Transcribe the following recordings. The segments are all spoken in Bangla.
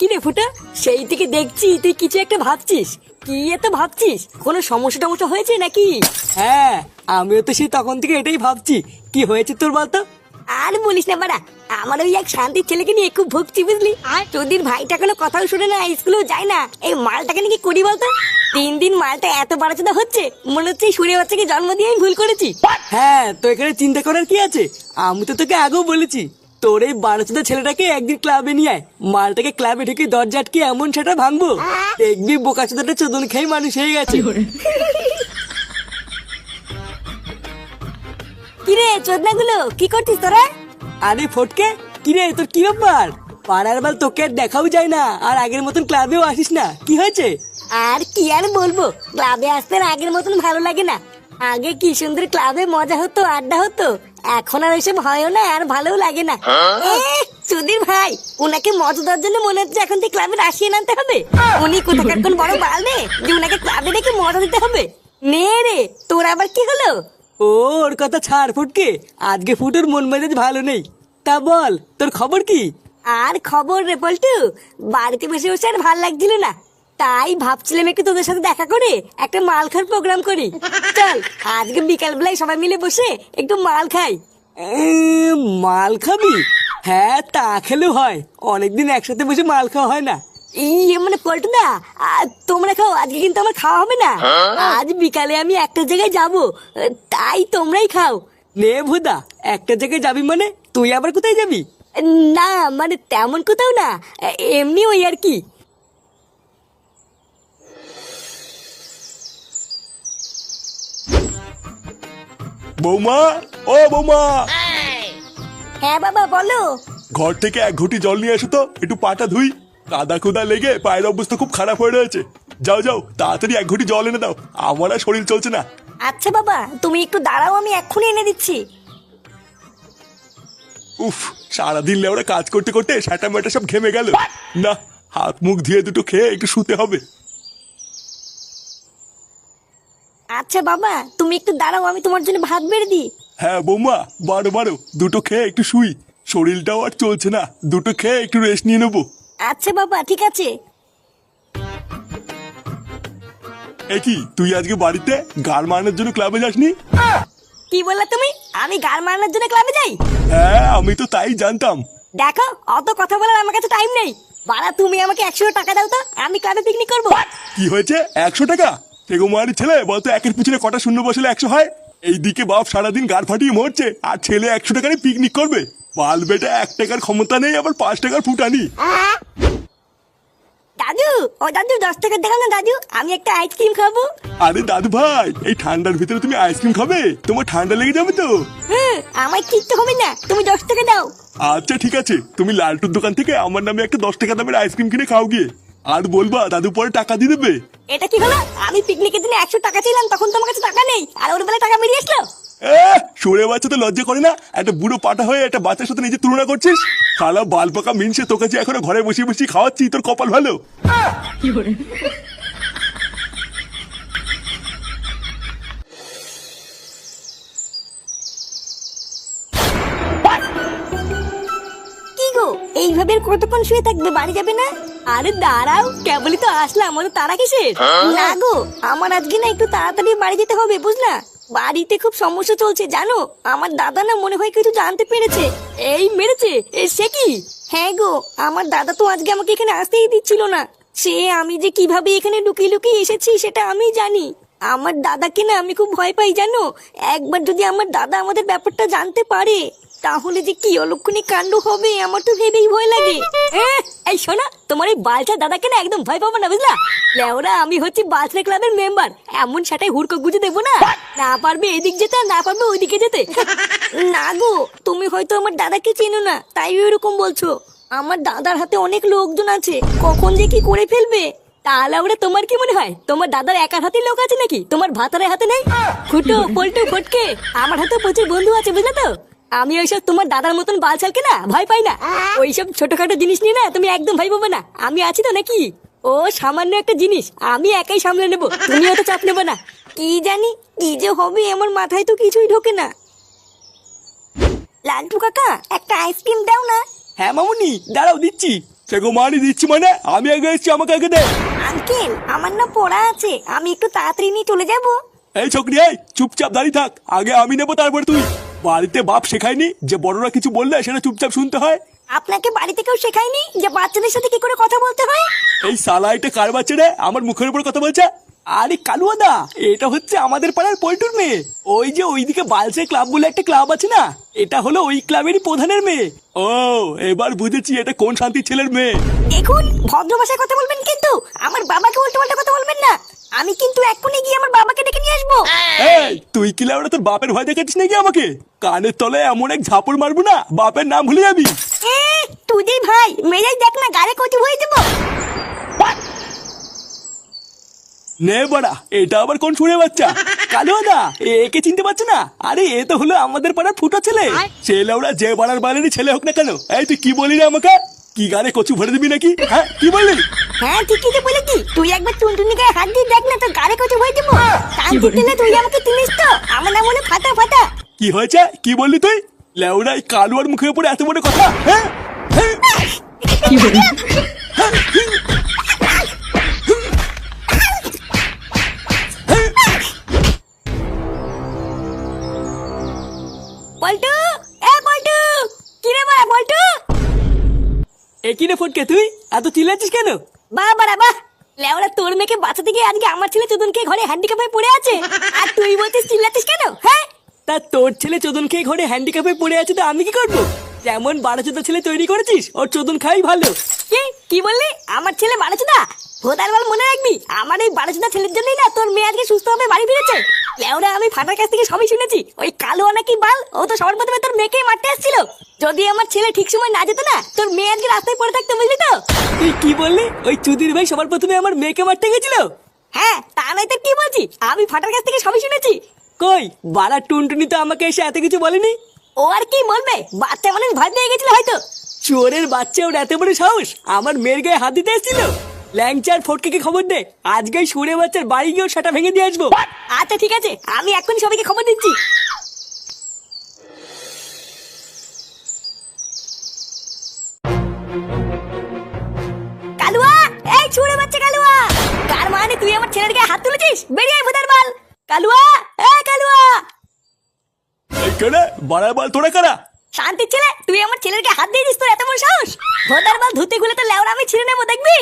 কি রে ফুটা, সেই থেকে দেখছি তুই কিছু একটা ভাবছিস। কি এত ভাবছিস? কোনো সমস্যা টমস্যা হয়েছে নাকি? হ্যাঁ, আমিও তো সেই তখন থেকে এটাই ভাবছি। কি হয়েছে তোর বলতো? আর বলিস না বাড়া, আমার ওই এক শান্তির ছেলেকে নিয়ে খুব ভুগছি বুঝলি। আর তোদের ভাইটা কোনো কথাও শুনে না, স্কুলেও যায় না। এই মালটাকে নিয়ে কি করি বলতো? দিন দিন মালটা এত বাড়াচোদা হচ্ছে, মনে হচ্ছে এই সুরে বাচ্চাকে জন্ম দিয়ে আমি ভুল করেছি। হ্যাঁ, তো এখানে চিন্তা করার কি আছে? আমি তো তোকে আগেও বলেছি, তোর এই বারোচোদা ছেলেটাকে একদিন ক্লাবে নিয়ে আয়। মালটাকে ক্লাবে ঢুকে দরজা আটকে এমন সেটা ভাঙবো, দেখবি বোকাচোদাটা চোদন খেয়ে মানুষ হয়ে গেছে। কিরে চোদনাগুলো, কি করছিস তোরা? আরে ফটকে, কিরে তোর কি ব্যাপার? পাড়ার বাল তোকে আর দেখাও যায় না, আর আগের মতন ক্লাবেও আসিস না, কি হয়েছে? আর কি আর বলবো, ক্লাবে আসতে আর আগের মতন ভালো লাগে না। আগে কি সুন্দর ক্লাবে মজা হতো, আড্ডা হতো। এখন আর ওইসব হয়ও না, আর ভালোও লাগে না। সুধীর ভাই, উনাকে মজা দেওয়ার জন্য মনে হচ্ছে এখন থেকে ক্লাবে আসিয়ে আনতে হবে। উনি কোথাকার কোন বড় বাল রে যে উনাকে ক্লাবে রেখে মজা দিতে হবে? নে রে, তোর আবার কি হলো? ও, ওর কথা ছাড় ফটকে, আজকে ফুটোর মন মেজাজ ভালো নেই। তা বল, তোর খবর কি? আর খবর রে পল্টু, বাড়িতে বসে বসে আর ভাল লাগছিল না। তাই ভাবছিলাম একটু তোদের সাথে দেখা করে একটা মাল খাওয়ার প্রোগ্রাম করি। চল আজকে বিকাল বেলায় সবাই মিলে বসে একটু মাল খাই। মাল খাবি? হ্যাঁ, তা খেলেও হয়, অনেকদিন একসাথে বসে মাল খাওয়া হয় না। মানে পল্টু দা, তোমরা খাও, আজকে কিন্তু আমার খাওয়া হবে না। আজ বিকালে আমি একটা জায়গায় যাব, তাই তোমরাই খাও। নে ভুদা, একটা জায়গায় যাবি মানে? তুই আবার কোথায় যাবি? না মানে তেমন কোথাও না, এমনি ওই আর কি। বৌমা, ও বৌমা, হ্যাঁ বাবা বলো। ঘর থেকে এক ঘটি জল নিয়ে এসো তো, একটু পাটা ধুই। কাদা কুদা লেগে পায়ের অবস্থা খুব খারাপ হয়ে রয়েছে। যাও যাও, তাড়াতাড়ি এক ঘটি জল এনে দাও, আমার আর শরীর চলছে না। আচ্ছা বাবা, তুমি একটু দাঁড়াও, আমি এক্ষুনি এনে দিচ্ছি। উফ, সারাদিন লেওরা কাজ করতে করতে সাটা মেটা সব ঘেমে গেল। না, হাত মুখ ধুয়ে দুটো খেয়ে একটু শুতে হবে। আচ্ছা বাবা, তুমি একটু দাঁড়াও, আমি তোমার জন্য ভাত বেড়ে দিই। হ্যাঁ বৌমা, বারো বারো, দুটো খেয়ে একটু শুই। শরীরটাও আর চলছে না, দুটো খেয়ে একটু রেস্ট নিয়ে নেবো। আচ্ছা বাবা, ঠিক আছে। এ কি, তুই আজকে বাড়িতে গাড় মারানোর জন্য ক্লাবে যাসনি? কি বললা তুমি? আমি গান মারানোর জন্য ক্লাবে যাই? হ্যাঁ, আমি তো তাই জানতাম। দেখো, অত কথা বলার আমার কাছে টাইম নেই। বাড়া, তুমি আমাকে 100 টাকা দাও তো, আমি ক্লাবে পিকনিক করবো। কি হয়েছে? 100 টাকা? তেগো মারি ছেলে, বলতো একের পিছনে কটা শূন্য বসলে 100 হয়? এইদিকে বাপ সারাদিন গাড় ফাটিয়ে মরছে, আর ছেলে 100 টাকারই পিকনিক করবে? বাল বেটা, 1 টাকার ক্ষমতা নেই, আবার 5 টাকার ফুটানি। দাদু, ও দাদু, 10 টাকা দেখাও না দাদু, আমি একটা আইসক্রিম খাবো। আরে দাদু ভাই, এই ঠান্ডার ভিতরে তুমি আইসক্রিম খাবে? তোমার ঠান্ডা লেগে যাবে তো। আমায় কিনতে হবে না, তুমি 10 টাকা দাও। আচ্ছা ঠিক আছে, তুমি লালটুর দোকান থেকে আমার নামে একটা 10 টাকা দামের আইসক্রিম কিনে খাও গিয়ে। আর বলবা দাদু পরে টাকা দিয়ে দেবে। এটা কি হলো? আমি পিকনিকের দিনে 100 টাকা ছিলাম, তখন তোমার কাছে টাকা নেই, আর ওর বেলায় টাকা বেরিয়ে আসলো। সরে বাচ্চা তো লজ্জা করে না? একটা বুড়ো পাটা হয়ে একটা বাচ্চার সাথে নিজে তুলনা করছিস? শালা বাল পাকা মিনসে, তোকে যে এখনো ঘরে বসে বসে খাওয়াচ্ছি, তোর কপাল ভালো। কি গো, এইভাবে আর কতক্ষণ শুয়ে থাকবে? বাড়ি যাবে না? আরে দাঁড়াও, কেবলই তো আসলাম, ওর তারা কিসের? না গো, আমার আজকে না একটু তাড়াতাড়ি বাড়ি যেতে হবে, বুঝলা? বাড়িতে খুব সমস্যা চলছে জানো। আমার দাদা না মনে হয় কিছু জানতে পেরেছে। এই মেরেছে? সে কি? হ্যাঁ গো, আমার দাদা তো আজকে আমাকে এখানে আসতেই দিচ্ছিল না। সে আমি যে কিভাবে এখানে লুকিয়ে লুকিয়ে এসেছি সেটা আমি জানি। আমার দাদাকে না আমি খুব ভয় পাই জানো। একবার যদি আমার দাদা আমাদের ব্যাপারটা জানতে পারে, তাহলে যে কি অলক্ষণী কাণ্ড হবে, আমার তো ভেবেই ভয় লাগে। এই শোনা, তোমার এই বালচা দাদাকে না একদম ভয় পাবো না, বুঝলা? লেওরা, আমি হচ্ছি বালচা ক্লাবের মেম্বার, এমন সেটাই হুড়কো গুজে দেবো না। না পারবে এদিক যেতে, আর না পারবে ওইদিকে যেতে। না গো, তুমি হয়তো আমার দাদাকে চেনো না, তাই এরকম বলছো। আমার দাদার হাতে অনেক লোকজন আছে, কখন যে কি করে ফেলবে। তাহলে ওরা তোমার কি মনে হয় তোমার দাদার একার হাতে লোক আছে নাকি? তোমার ভাতারের হাতে নেই? ফুটো, পল্টু, ফটকে, আমার হাতে প্রচুর বন্ধু আছে, বুঝলে তো? আমি ওইসব তোমার দাদার মতন বালছালকে না ভয় পাই না। ওইসব ছোটখাটো জিনিস নিয়ে না তুমি একদম ভয় পাবে না, আমি আছি তো নাকি? ও সামান্য একটা জিনিস, আমি একাই সামলে নেবো, তুমি অত চাপ নেবো না। কি জানি কি যে হবে, আমার মাথায় তো কিছুই ঢোকে না। লালটু কাকা, একটা আইসক্রিম দাও না। হ্যাঁ মামুনি, দাঁড়াও দিচ্ছি। সেগো মারি দিচ্ছি মানে? আমি আগে এসেছি, আমাকে আগে দে। আঙ্কেল আমার না পড়া আছে, আমি একটু তাড়াতাড়ি নিয়ে চলে যাব। এই ছোকরি, এই চুপচাপ দাঁড়িয়ে থাক। আগে আমি নেবো, তারপরে তুই। বাড়িতে বাপ শেখায়নি যে বড়রা কিছু বললে সেটা চুপচাপ শুনতে হয়? আপনাকে বাড়িতে কেউ শেখায়নি যে বাচ্চাদের সাথে কি করে কথা বলতে হয়? এই শালা এটা কার বাচ্চা রে আমার মুখের উপর কথা বলছে? আরে কালুয়াদা, এটা হচ্ছে আমাদের পাড়ার পল্টুর মেয়ে। ওই যে ওইদিকে বালসে ক্লাব বলে একটা ক্লাব আছে না, এটা হলো ওই ক্লাবেরই প্রধানের মেয়ে। ও, এবার বুঝেছি এটা কোন শান্তির ছেলের মেয়ে। দেখুন ভদ্র ভাষায় কথা বলবেন, কিন্তু আমার বাবাকে উল্টো পাল্টা কথা বলবেন না। আমি কিন্তু এক্ষুনি গিয়ে আমার বাবাকে ডেকে নিয়ে আসবো। এই তুই কি লাউড়া তোর বাপের ভয় দেখাচ্ছিস নাকি আমাকে? কানের তলে এমন এক ঝাপড় মারবো না, বাপের নাম ভুলে যাবি। তুই যে ভাই মেজাজ দেখ না, গাড়ি কচু হয়ে দেবো। নে বাড়া, এটা আবার কোন শুনে বাচ্চা? কালুয়াদা, একে চিনতে পারছো না? আরে এ তো হলো আমাদের পাড়ার ফুটো ছেলে। ছেলে ওরা যে বাড়ার বাড়িরই ছেলে হোক না কেন। এই তুই কি বলি রে আমাকে? কি গানে কচু ভরে দিবি নাকি? হ্যাঁ কি বললি? হ্যাঁ ঠিকই তো বলেছি, তুই একবার টুনটুনি গায়ে হাত দিয়ে দেখ না, তোর গাড়ি কচু হয়ে দেবো। কান্তি দিলে তুই আমাকে চিনিস তো, আমার নাম হলো ফাটা ফাটা। কি হয়েছে? কি বললি তুই? লেউড়া এই কালুয়ার মুখের উপরে এত বড় কথা? হ্যাঁ হ্যাঁ? পল্টু, এ পল্টু, কি রে বাড়া পল্টু? একই রে ফটকে, তুই এত চিল্লাচ্ছিস কেন? বাহ বাড়া বাহ, লেওড়া তোর মেয়েকে বাঁচাতে গিয়ে আজকে আমার ছেলে চোদনকে ঘরে হ্যান্ডিক্যাপ হয়ে পড়ে আছে, আর তুই বলছিস চিল্লাচ্ছিস কেন? হ্যাঁ তা তোর ছেলে চোদন খেয়ে ঘরে হ্যান্ডিক্যাপে পড়ে আছে, তো আমি কি করবো? যেমন বারোচোদা ছেলে তৈরি করেছিস, ওর চোদন খাই ভালো। কি বললি? আমার ছেলে বাড়াচোদা? ভোদার বল মনে রাখবি, আমার এই বাড়াচোদা ছেলের জন্যই না তোর মেয়ে আজকে সুস্থ হবে বাড়ি ফিরেছে। লেওড়া আমি ফাটার কাছ থেকে সবই শুনেছি, ওই কালো নাকি বাল, ও তো সবার প্রথমে তোর মেয়েকেই মারতে আসছিল। যদি আমার ছেলে ঠিক সময় না যেত না, তোর মেয়ে আজকে রাস্তায় পড়ে থাকতো, বুঝলি তো? তুই কি বললি? ওই চুদির ভাই সবার প্রথমে আমার মেয়েকে মারতে গেছিল? হ্যাঁ তা নয় তো কি বলছি, আমি ফাটার কাছ থেকে সবই শুনেছি। কই বাড়া টুনটুনি তো আমাকে এসে এত কিছু বলেনি। ও আর কি বলবে, বাচ্চা মানুষ ভয় পেয়ে গেছিল হয়তো। চোরের বাচ্চা, ওর এত বড় সাহস আমার মেয়ের গায়ে হাত দিতে এসেছিল। ল্যাংচার ফটকে খবর দে, আজকে সুরে বাচ্চার বাড়ি গিয়ে সেটা ভেঙে দিয়ে আসবো। আচ্ছা ঠিক আছে, আমি এক্ষুনি সবাইকে খবর দিচ্ছি। কালুয়া, এই ছুড়ে বাচ্চা কালুয়া, কার মানে তুই আমার ছেলের গায়ে হাত তুলেছিস? বেরিয়ে আয় ভোদার বাল। কালুয়া, এই কালুয়া। এই কেনে বাড়ার বাল তোরা কারা? শান্তির ছেলে, তুই আমার ছেলের গায়ে হাত দিয়েছিস, তোর এত বড় সাহস? ভোদার বাল ধুতে গুলে তো লেওড়া আমি ছিঁড়ে নেবো, দেখবি?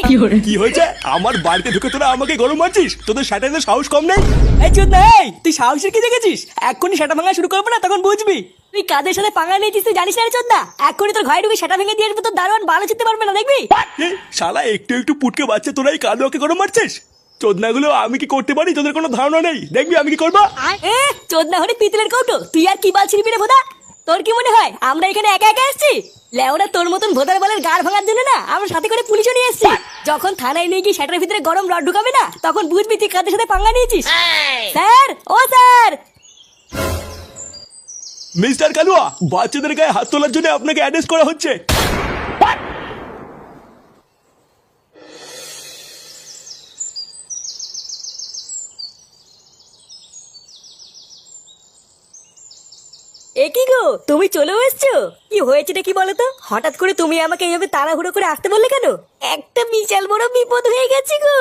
কি হয়েছে? আমার বাড়িতে ঢুকে তোরা আমাকে গরম মারছিস? তোদের স্যাটারের সাহস কম নেই? এই চোদ না, এই তুই সাহসের কি দেখেছিস? এক্ষুনি সেটা ভাঙা শুরু করবো না, তখন বুঝবি। তুই কাদের সাথে পাঙ্গা নিয়েছিস তুই জানিস না রে চোদনা? এক্ষুনি তোর ঘরে ঢুকে সেটা ভেঙে দিয়ে আসবো, তোর দারোয়ান ভালো চিনতে পারবে না, দেখবি? এ, শালা একটু একটু পুটকে বাচ্চা তোরা এই কালুয়াকে গরম মারছিস? চোদনাগুলো আমি কি করতে পারি তোদের কোনো ধারণা নেই। দেখবি আমি কি করবো। চোদনা হলে পিতলের কৌটো, তুই আর কি বাল ছিড়বি রে ভোদা? তোর কি মনে হয় আমরা এখানে একা একা এসেছি? লেওরা তোর মতন ভোদার বালের গাড় ভাঙার জন্য না আমরা সাথে করে পুলিশও নিয়ে এসেছি। যখন থানায় নিয়ে গিয়ে সেটার ভিতরে গরম রড ঢুকাবে না, তখন বুঝবি তুই কাদের সাথে পাঙ্গা নিয়েছিস। স্যার, ও স্যার। মিস্টার কালুয়া, বাচ্চাদের গায়ে হাত তোলার জন্য আপনাকে অ্যাড্রেস করা হচ্ছে। এ কি গো, তুমি চলেও এসছো? কি হয়েছেটা কি বলো তো? হঠাৎ করে তুমি আমাকে এইভাবে তাড়াহুড়ো করে আসতে বললে কেন? একটা বিশাল বড় বিপদ হয়ে গেছে গো।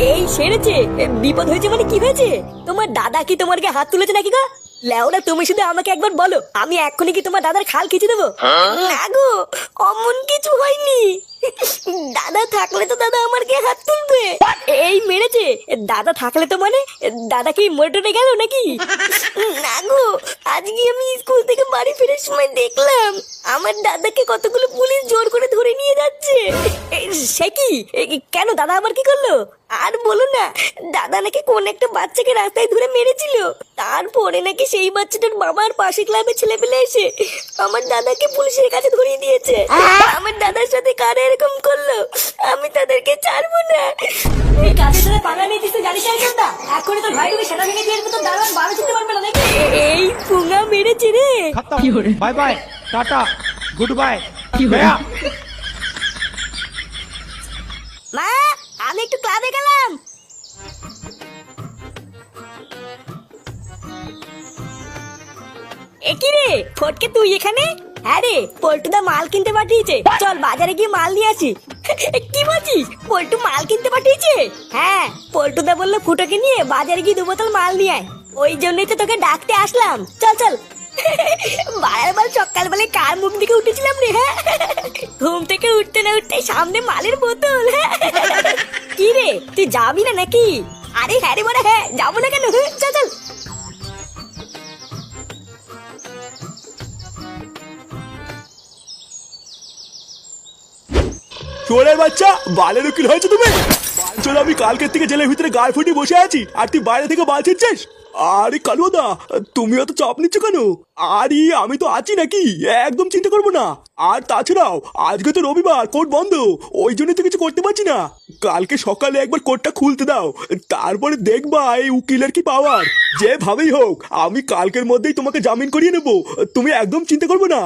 এই সেরেছে? বিপদ হয়েছে মানে কি হয়েছে? তোমার দাদা কি তোমার গায়ে হাত তুলেছে নাকি গো? লেওরা তুমি শুধু আমাকে একবার বলো, আমি এক্ষুনি কি তোমার দাদার খাল খিচে দেবো। না গো, অমন কিছু হয়নি। দাদা থাকলে তো দাদা আমার গায়ে হাত তুলবে। এই মেরেছে? দাদা থাকলে তো মানে দাদা কি মরে গেল নাকি? না গো, আজকে আমি স্কুল থেকে বাড়ি ফেরার সময় দেখলাম আমার দাদাকে কতগুলো পুলিশ জোর করে ধরে নিয়ে যাচ্ছে। সে কি? কেন দাদা আবার কি করলো? আর বলো না, দাদা নাকি কোন একটা বাচ্চাকে রাস্তায় ধরে মেরেছিল, তারপরে নাকি সেই বাচ্চাটার বাবার পাশে ক্লাবে ছেলে পেলে এসে আমার দাদাকে পুলিশের কাছে ধরিয়ে দিয়েছে। আমার দাদার সাথে কারা এরকম করলো, আমি তাদেরকে ছাড়বো না। এই কাজের সাথে পাঙ্গা নিয়েছিস তুই জানিস না? এখনই তোর ভাই সেটা ভেঙে দিয়ে তো দারোয়ান ভালো চিনতে পারবে না, দেখবি? এই পুঙ্গা মেরেছে রে। Bye bye tata good bye गया। মা, আমি একটু ক্লাবে গেলাম। একি রে ফটকে, তুই এখানে? হ্যাঁ রে, পল্টুদা মাল কিনতে পাঠিয়েছে, চল বাজারে গিয়ে মাল নিয়ে আসি। কি বলছিস? পল্টু মাল কিনতে পাঠিয়েছে? হ্যাঁ, পল্টুদা বললো ফুটোকে নিয়ে বাজারে গিয়ে 2 বোতল মাল নিয়ে আয়। ওই জন্যই তো তোকে ডাকতে আসলাম। চল চল। বারবার সকালবেলায় কার মুখ দিকে উঠেছিলাম রে? হ্যাঁ, ঘুম থেকে উঠতে না উঠতে সামনে মালের বোতল। কি রে, তুই যাবি না নাকি? আরে হ্যাঁ রে বড়া, হ্যাঁ যাবো না কেন? চল চল। চোরের বাচ্চা, বালের উকিল হয়েছে তুমি? চলো, আমি কালকের থেকে জেলের ভিতরে গায়ে ফুটি বসে আছি আর তুই বাইরে থেকে বাল ছিটছিস? আরে কালুদা, তুমি অত চাপ নিচ্ছ কেন? আরে আমি তো আছি নাকি, একদম চিন্তা করবো না। আর তাছাড়াও আজকে তো রবিবার, কোর্ট বন্ধ, ওই জন্য তো কিছু করতে পারছি না। কালকে সকালে একবার কোর্টটা খুলতে দাও, তারপরে দেখবা এই উকিলের কি পাওয়ার। যেভাবেই হোক আমি কালকের মধ্যেই তোমাকে জামিন করিয়ে নেবো, তুমি একদম চিন্তা করবে না।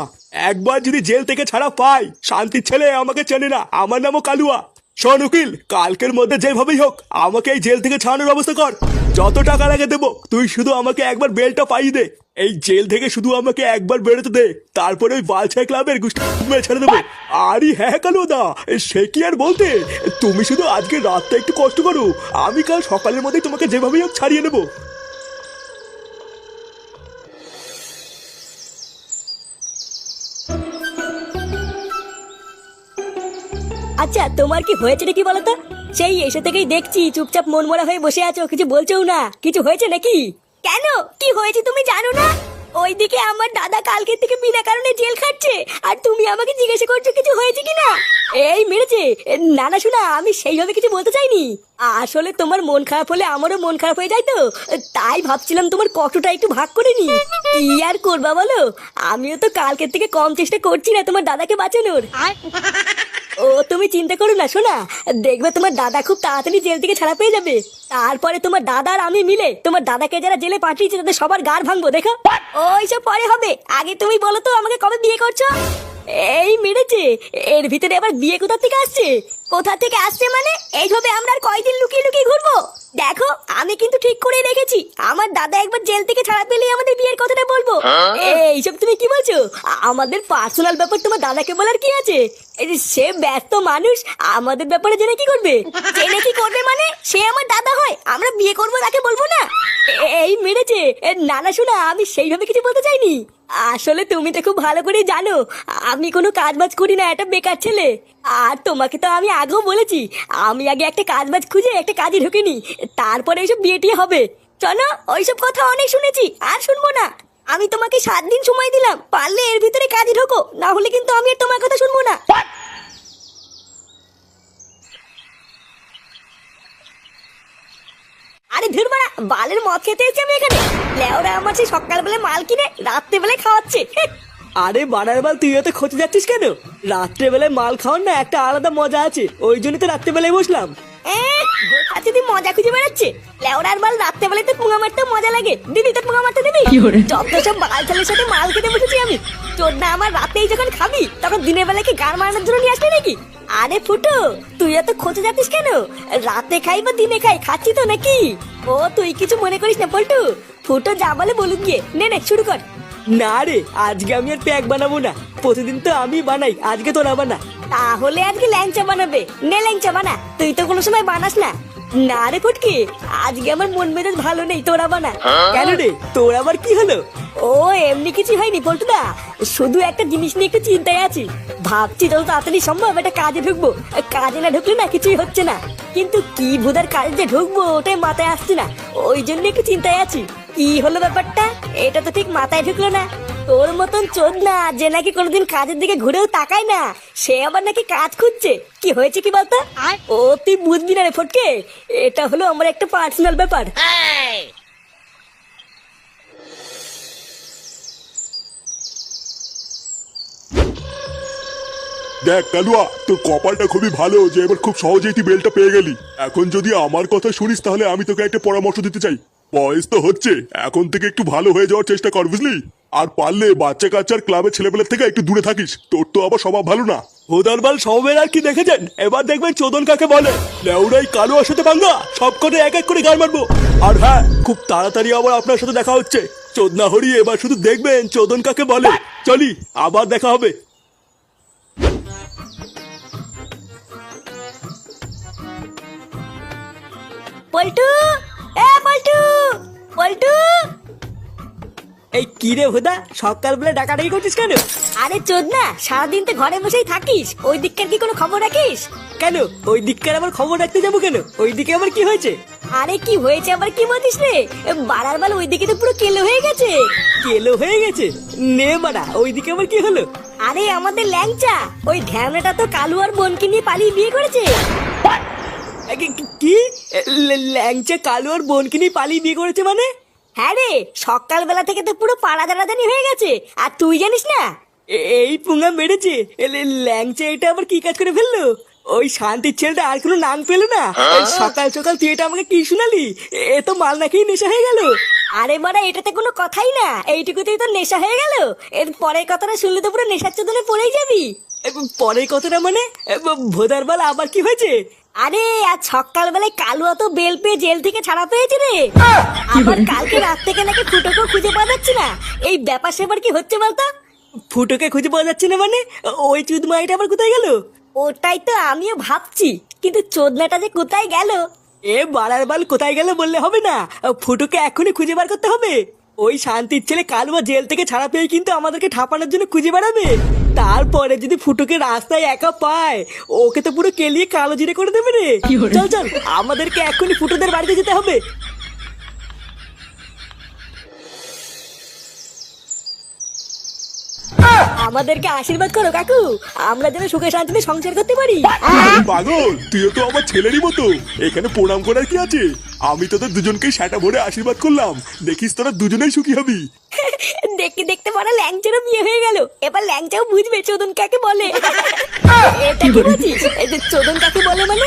একবার যদি জেল থেকে ছাড়া পাই, শান্তির ছেলে আমাকে চেনে না, আমার নামও কালুয়া। শোন উকিল, কালকের মধ্যে যেভাবেই হোক আমাকে এই জেল থেকে ছাড়ানোর ব্যবস্থা কর। যত টাকা লাগে দেবো, তুই শুধু আমাকে একবার বেলটা পাইয়ে দে। এই জেল থেকে শুধু আমাকে একবার বেরোতে দে, তারপরে ওই বালছাই ক্লাবের গুষ্টি ছেড়ে দেবো। আরে হ্যাঁ কালুদা, সে কি আর বলতে, তুমি শুধু আজকে রাতটা একটু কষ্ট করো, আমি কাল সকালের মধ্যেই তোমাকে যেভাবেই হোক ছাড়িয়ে নেবো। আচ্ছা, তোমার কি হয়েছে নাকি বলো তো? সেই এসে থেকেই দেখছি চুপচাপ মন মরা হয়ে বসে আছো, কিছু বলছোও না। কিছু হয়েছে নাকি? কেন, কি হয়েছে তুমি জানো না? ওইদিকে আমার দাদা কালকে থেকে বিনা কারণে জেল খাটছে, আর তুমি আমাকে জিজ্ঞাসা করছো কিছু হয়েছে কিনা। এই মেরেছে। না না শোনা, আমি সেইভাবে কিছু বলতে চাইনি। আসলে তোমার মন খারাপ হলে আমারও মন খারাপ হয়ে যায় তো, তাই ভাবছিলাম তোমার কষ্টটা একটু ভাগ করে নি। কি আর করবা বলো, আমিও তো কালকের থেকে কম চেষ্টা করছি না তোমার দাদাকে বাঁচানোর। ও তুমি চিন্তা করো না শোনা, দেখবে তোমার দাদা খুব তাড়াতাড়ি জেল থেকে ছাড়া পেয়ে যাবে। তারপরে তোমার দাদা আর আমি মিলে তোমার দাদাকে যারা জেলে পাঠিয়েছে তাদের সবার গাড় ভাঙবো, দেখো। ওইসব পরে হবে, আগে তুমি বলো তো আমাকে কবে বিয়ে করছো? এই মেরেছে, এর ভিতরে আবার বিয়ে কোথা থেকে আসছে? কোথা থেকে আসছে মানে? এইভাবে আমরা আর কয়দিন লুকিয়ে লুকিয়ে ঘুরবো? দেখো, আমি কিন্তু ঠিক করে রেখেছি, আমার দাদা একবার জেল থেকে ছাড়া পেলেই আমাদের বিয়ের কথাটা বলবো। এইসব তুমি কি বলছো? আমাদের পার্সোনাল ব্যাপার তোমার দাদাকে বলার কি আছে? সে ব্যস্ত মানুষ, আমাদের ব্যাপারে জেনে কি করবে? জেনে কি করবে মানে? সে আমার দাদা হয়, আমরা বিয়ে করবো তাকে বলবো না? এই মেরেছে। না না শোনা, আমি সেইভাবে কিছু বলতে চাইনি। আসলে তুমি তো খুব ভালো করে জানো আমি কোনো কাজ বাজ করি না, একটা বেকার ছেলে। আর তোমাকে তো আমি আগেও বলেছি, আমি আগে একটা কাজ বাজ খুঁজে একটা কাজে ঢুকিনি, তারপরে এইসব বিয়ে টিয়ে হবে। চলো, ওইসব কথা অনেক শুনেছি, আর শুনবো না। আমি তোমাকে 7 দিন সময় দিলাম, পারলে এর ভিতরে কাজে ঢোকো, না হলে কিন্তু আমি আর তোমার কথা শুনবো না। আরে ধুরবাড়া, বালের মদ খেতে এসেছি আমি এখানে। লেওরা আমার সেই সকালবেলায় মাল কিনে রাত্রেবেলায় খাওয়াচ্ছে। আরে বানার বাল, তুই এত খোঁজে যাচ্ছিস কেন? রাত্রেবেলায় মাল খাওয়ার না একটা আলাদা মজা আছে, ওই জন্য তো রাত্রেবেলায় বসলাম। আচ্ছা, তুই মজা খুঁজে বেড়াচ্ছে। লেওরার বাল, রাত্রেবেলায় তো পুঙা মারতে মজা লাগে। দিদি তো পুঙা মারতে দিবি? যত সব বাল ছেলের সাথে মাল খেতে বসেছি আমি। তোর না আমার রাতেই যখন খাবি, তখন দিনের বেলায় কি গান মারানোর জন্য নিয়ে আসবি নাকি? আরে ফুটো, তুই এত খোঁজে যাচ্ছিস কেন? রাতে খাই বা দিনে খাই, খাচ্ছি তো নাকি? ও তুই কিছু মনে করিস না পল্টু, ফুটো যা বলে বলুক গিয়ে। নে নে শুরু কর। না রে, আজকে আমি আর প্যাক বানাবো না, প্রতিদিন তো আমি বানাই, আজকে তোরা বানা। তাহলে আজকে ল্যাংচা বানাবে? নে ল্যাংচা বানা, তুই তো কোনো সময় বানাস না। না রে ফুটকি, আজকে আমার মন মেজাজ ভালো নেই, তোরা বানা। কেন রে, তোর আবার কি হলো? ও এমনি কিছু হয়নি পল্টুদা, শুধু একটা জিনিস নিয়ে একটু চিন্তায় আছি। ভাবছি যত তাড়াতাড়ি সম্ভব একটা কাজে ঢুকবো, কাজে না ঢুকলে না কিছুই হচ্ছে না। কিন্তু কি ভুদার কাজে যে ঢুকবো ওটাই মাথায় আসছে না, ওই জন্য একটু চিন্তায় আছি। কি হলো ব্যাপারটা, এটা তো ঠিক মাথায় ঢুকলো না। তোর মতন চোদ না যে নাকি কোনোদিন কাজের দিকে ঘুরেও তাকায় না, সে আবার নাকি কাজ খুঁজছে। কি হয়েছে কি বলতো? ও তুই বুঝবি না রে ফটকে, এটা হলো আমার একটা পার্সোনাল ব্যাপার। দেখ কালুয়া, তোর কপালটা খুবই ভালো যে এবার খুব সহজেই তুই বেলটা পেয়ে গেলি। এখন যদি আমার কথা শুনিস তাহলে আমি তোকে একটা পরামর্শ দিতে চাই। বয়স তো হচ্ছে, এখন থেকে একটু ভালো হয়ে যাওয়ার চেষ্টা কর, বুঝলি? আর পারলে বাচ্চা কাচ্চার ক্লাবের ছেলেপেলের থেকে একটু দূরে থাকিস, তোর তো আবার স্বভাব ভালো না। হোদারবাল সবের আর কি দেখেছেন, এবার দেখবেন চোদন কাকে বলে। লেউড়াই কালুয়ার সাথে ভাঙ্গা সব কটা এক এক করে গাল মারবো। আর হ্যাঁ, খুব তাড়াতাড়ি আবার আপনার সাথে দেখা হচ্ছে। চোদনা হরি, এবার শুধু দেখবেন চোদন কাকে বলে। চলি, আবার দেখা হবে। পল্টু, এ পল্টু, পল্টু। এই কি রে ভোদা, সকালবেলা ডাকাডাকি করছিস কেন? আরে চোদনা, সারাদিন তো ঘরে বসেই থাকিস, ওই দিককার কি কোনো খবর রাখিস? কেন ওই দিককার আবার খবর রাখতে যাবো কেন? ওই দিকে আবার কি হয়েছে? আরে কি হয়েছে আবার কি বলছিস রে? বাড়ার বাল ওই দিকে তো পুরো কেলো হয়ে গেছে। কেলো হয়ে গেছে? নে বাড়া, ওই দিকে আবার কি হলো? আরে আমাদের ল্যাংচা, ওই ঢ্যামনাটা তো কালু আর বোনকে নিয়ে পালিয়ে বিয়ে করেছে। কি? ল্যাংচা কালো আর বোনকে নিয়ে পালিয়ে বিয়ে করেছে মানে? হ্যাঁ রে, সকালবেলা থেকে তো পুরো পাড়া দাঁড়াদানি হয়ে গেছে, আর তুই জানিস না? এই পুঙ্গা মেরেছে। ল্যাংচা এটা আবার কি কাজ করে ফেললো? ওই শান্তির ছেলেটা আর কোনো নাম পেলো না? সকাল সকাল তুই এটা আমাকে কি শুনালি? এ তো মাল না খেয়ে নেশা হয়ে গেল। আরে বাড়া, এটাতে কোনো কথাই না, এইটুকুতেই তো নেশা হয়ে গেল। এর পরের কথাটা শুনলে তো পুরো নেশার চোদনে পড়েই যাবি। পরের কথাটা মানে? ভোদার বাল আবার কি হয়েছে? আরে আজ সকালবেলায় কালুয়া তো বেল পেয়ে জেল থেকে ছাড়া পেয়েছে রে। আবার কালকে রাত থেকে নাকি ফুটোকেও খুঁজে পাওয়া যাচ্ছে না। এই ব্যাপার সেবার কি হচ্ছে বলতো? ফুটোকে খুঁজে পাওয়া যাচ্ছে না মানে? ওই চুদ মাইটা আবার কোথায় গেল? ওটাই তো আমিও ভাবছি, কিন্তু চোদনাটা যে কোথায় গেল। এ বাড়ার বাল কোথায় গেল বললে হবে না, ফুটোকে এখনই খুঁজে বার করতে হবে। ওই শান্তির ছেলে কালুয়া জেল থেকে ছাড়া পেয়ে কিন্তু আমাদেরকে ঠাপানোর জন্য খুঁজে বেড়াবে। তারপরে যদি ফুটোকে রাস্তায় একা পায়, ওকে তো পুরো কেলিয়ে কালো জিরে করে দেবে রে। চল চল, আমাদেরকে এখনই ফুটোদের বাড়িতে যেতে হবে। আমাদেরকে আশীর্বাদ করো কাকু, আমরা যেন সুখে শান্তিতে সংসার করতে পারি। পাগল, তুইও তো আমার ছেলেরই মতো, এখানে প্রণাম করার কি আছে? আমি তোদের দুজনকে সেটা ভরে আশীর্বাদ করলাম, দেখিস তোরা দুজনেই সুখী হবি। দেখতে দেখতে পরে ল্যাংচারও বিয়ে হয়ে গেল, এবার ল্যাংচাও বুঝবে চোদন কাকে বলে। এটা কি বলছিস? এই যে চোদন কাকে বলে মানে?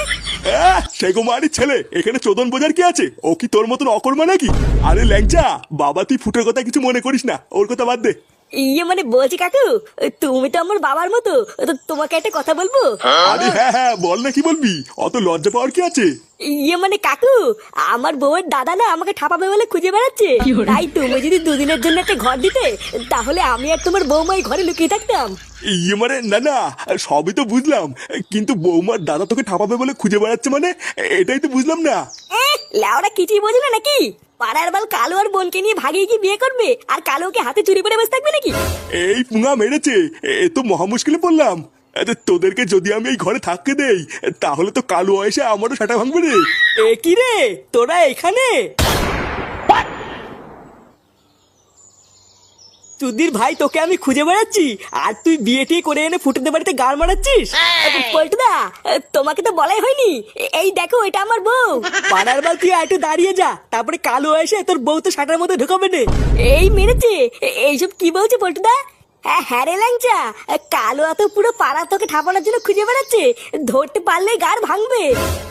সেগোমারির ছেলে, এখানে চোদন বোঝার কি আছে? ও কি তোর মতন অকর্মা নাকি? আরে ল্যাংচা বাবা, তুই ফুটের কথা কিছু মনে করিস না, ওর কথা বাদ দে। ইয়ে মানে বলছি কাকু, তুমি তো আমার বাবার মতো, তো তোমাকে একটা কথা বলবো? আরে হ্যাঁ হ্যাঁ, বল না, কি বলবি? অত লজ্জা পাওয়ার কি আছে? ইয়ে মানে কাকু, আমার বউয়ের দাদা না আমাকে ঠাপাবে বলে খুঁজে বেড়াচ্ছে, তাই তুমি যদি দুদিনের জন্য একটা ঘর দিতে, তাহলে আমি আর তোমার বৌমাই ঘরে লুকিয়ে থাকতাম। ইয়ে মানে না না, সবই তো বুঝলাম, কিন্তু বৌমার দাদা তোকে ঠাপাবে বলে খুঁজে বেড়াচ্ছে মানে, এটাই তো বুঝলাম না। লেওরা কিছুই বোঝে না নাকি? পাড়ার বাল কালো আর বোনকে নিয়ে ভাগিয়ে কি বিয়ে করবে, আর কালোকে হাতে চুরি করে বসে থাকবে নাকি? এই পুঙা মেরেছে, এ তো মহা মুশকিলে পড়লাম। তোদেরকে যদি আমি এই ঘরে থাকতে দেই, তাহলে তো কালো এসে আমারও সেটা ভাঙবে রে। এ কি রে, তোরা এখানে? চুদির ভাই, তোকে আমি খুঁজে বেড়াচ্ছি, আর তুই বিয়ে টিয়ে করে এনে ফুটেদের বাড়িতে গাল মারাচ্ছিস? পল্টুদা, তোমাকে তো বলাই হয়নি, এই দেখো এটা আমার বউ। পাড়ার বাল, তুই একটু দাঁড়িয়ে যা, তারপরে কালো এসে তোর বউ তো শাটার মধ্যে ঢুকাবে না। এই মেরেছে, এইসব কি বলছে পল্টুদা? হ্যাঁ রে ল্যাংচা, কালো এত পুরো পাড়া তোকে ঠাপানোর জন্য খুঁজে বেড়াচ্ছে, ধরতে পারলে গার ভাঙবে।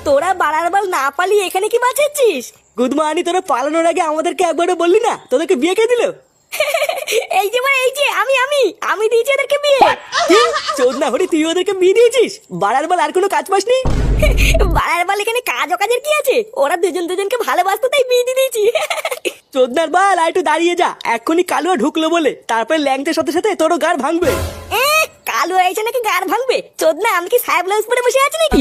তোরা বাড়ার বাল না পালিয়ে এখানে কি বাঁচাচ্ছিস? গুদমানি, তোরা পালানোর আগে আমাদেরকে একবারও বললি না তোদেরকে বিয়ে কে দিল? এই যে মানে এই যে আমি দিয়েছি ওদেরকে বিয়ে। চোদনা হরি, তুই ওদেরকে বিয়ে দিয়েছিস? বাড়ার বাল আর কোনো কাজ পাসনি? বাড়ার বাল এখানে কাজ অকাজের কি আছে? ওরা দুজন দুজনকে ভালোবাসতো তাই বিয়ে দিয়ে দিয়েছি। চোদনার বাল, আর একটু দাঁড়িয়ে যা, এক্ষুনি কালুয়া ঢুকলো বলে তারপরে ল্যাংটার সাথে সাথে তোরও গার ভাঙবে। কালো এসে নাকি গার ভাঙবে? চোদনা, আমি কি সাহেব ব্লাউজ পরে বসে আছি নাকি?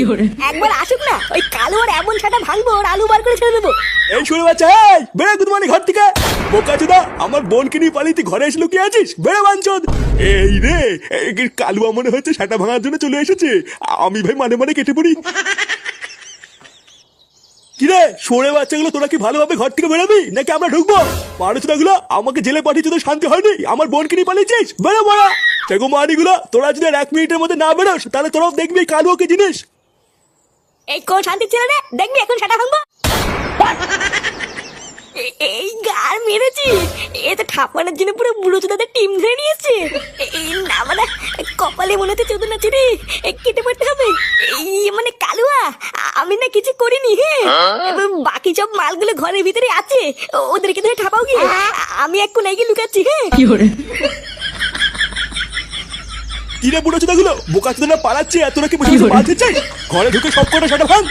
একবার আসুক না, ওই কালো আর এমন ছাটা ভাঙবো, ওর আলু বার করে ছেড়ে দেবো। এই শুনে বাচ্চা, এই বেড়ে গুদমানি ঘর থেকে। বোকাচোদা, আমার বোনকে নিয়ে পালিয়ে তুই ঘরে এসে লুকিয়ে আছিস? বেড়ে বাঞ্চোদ। এই রে, কালুয়া মনে হচ্ছে সেটা ভাঙার জন্য চলে এসেছে, আমি ভাই মানে মানে কেটে পড়ি। কিরে সরে বাচ্চাগুলো, তোরা কি ভালোভাবে ঘর থেকে বেরোবি নাকি আমরা ঢুকবো? মানুষটা গুলো আমাকে জেলে পাঠিয়ে তোদের শান্তি হয়নি, আমার বোনকে নিয়ে পালিয়েছিস? বেরো বড়া সেগো মানিগুলো, তোরা যদি আর 1 মিনিটের মধ্যে না বেরোস, তাহলে তোরাও দেখবি কালুয়া কি জিনিস। এই কোন শান্তির ছেলে রে, দেখবি এখন ছাটা ভাঙবো। এই গার মেরেছি, এ তো ঠাপানোর জন্য পুরো বুড়ো চোদাদের টিম ধরে নিয়েছে। এই না মানে কপালে মনে হচ্ছে চোদন আছে রে, কেটে পড়তে হবে। এই মানে কালুয়া, আমি না কিছু করিনি। হ্যাঁ, বাকি সব মালগুলো ঘরের ভিতরে আছে, ওদেরকে ধরে ঠাপাও গিয়ে, আমি এক কোনায় গিয়ে লুকাচ্ছি। হ্যাঁ, কিরে বুড়ো চোদাগুলো, বোকা চোদা পালাচ্ছে আর তোরা কি বসে বসে বাঁধতে চাই? ঘরে ঢুকে সব কটা সেটা ভাঙ।